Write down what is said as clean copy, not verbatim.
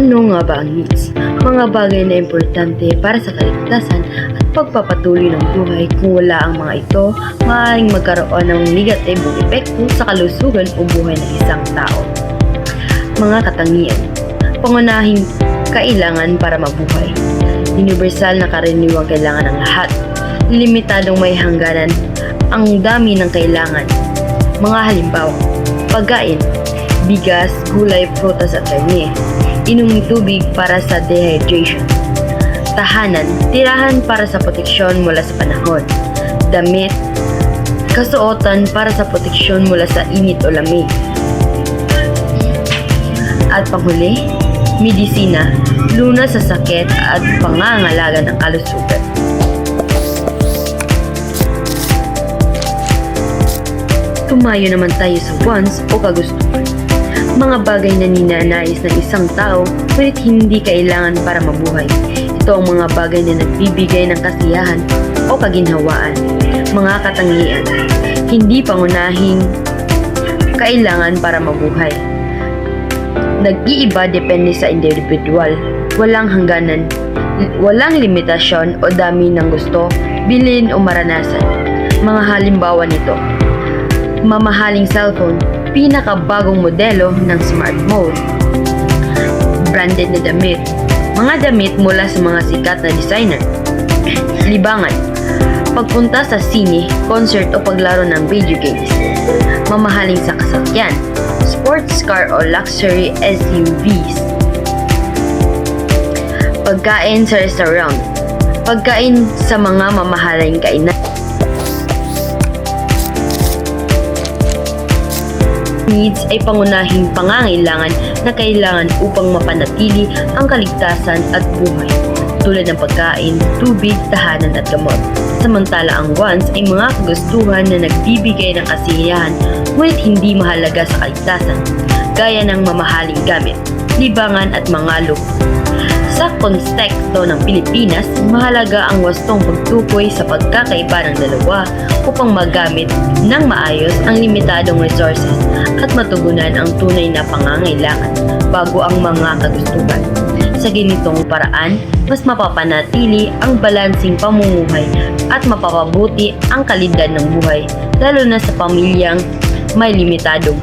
Ano nga ba ang needs? Mga bagay na importante para sa kaligtasan at pagpapatuloy ng buhay. Kung wala ang mga ito, maaaring magkaroon ng negatibong epekto sa kalusugan o buhay ng isang tao. Mga katangian. Pangunahing kailangan para mabuhay. Universal na karaniwang kailangan ng lahat. Limitadong may hangganan ang dami ng kailangan. Mga halimbawa, pagkain, bigas, gulay, prutas at karne. Inuming tubig para sa dehydration. Tahanan, tirahan para sa proteksyon mula sa panahon. Damit, kasuotan para sa proteksyon mula sa init o lamig. At panghuli, medisina, lunas sa sakit at pangangalaga ng kalusugan. Tumayo naman tayo sa wants o kagustuhan. Mga bagay na ninanais ng isang tao ngunit hindi kailangan para mabuhay. Ito ang mga bagay na nagbibigay ng kasiyahan o kaginhawaan. Mga katangian, hindi pangunahing kailangan para mabuhay. Nag-iiba depende sa individual. Walang hangganan, walang limitasyon o dami ng gusto, bilhin o maranasan. Mga halimbawa nito, mamahaling cellphone, pinakabagong modelo ng smartphone. Branded na damit, mga damit mula sa mga sikat na designer. Libangan, pagpunta sa sine, concert o paglaro ng video games. Mamahaling sasakyan, sports car o luxury SUVs. Pagkain sa restaurant, pagkain sa mga mamahaling kainan. Needs ay pangunahing pangangailangan na kailangan upang mapanatili ang kaligtasan at buhay, tulad ng pagkain, tubig, tahanan at gamot. Samantala ang wants ay mga kagustuhan na nagbibigay ng kasiyahan ngunit hindi mahalaga sa kaligtasan, gaya ng mamahaling gamit, libangan at mga luho. Sa konteksto ng Pilipinas, mahalaga ang wastong pagtukoy sa pagkakaiba ng dalawa upang magamit ng maayos ang limitadong resources at matugunan ang tunay na pangangailangan bago ang mga kagustuhan. Sa ganitong paraan, mas mapapanatili ang balansing pamumuhay at mapapabuti ang kalidad ng buhay, lalo na sa pamilyang may limitadong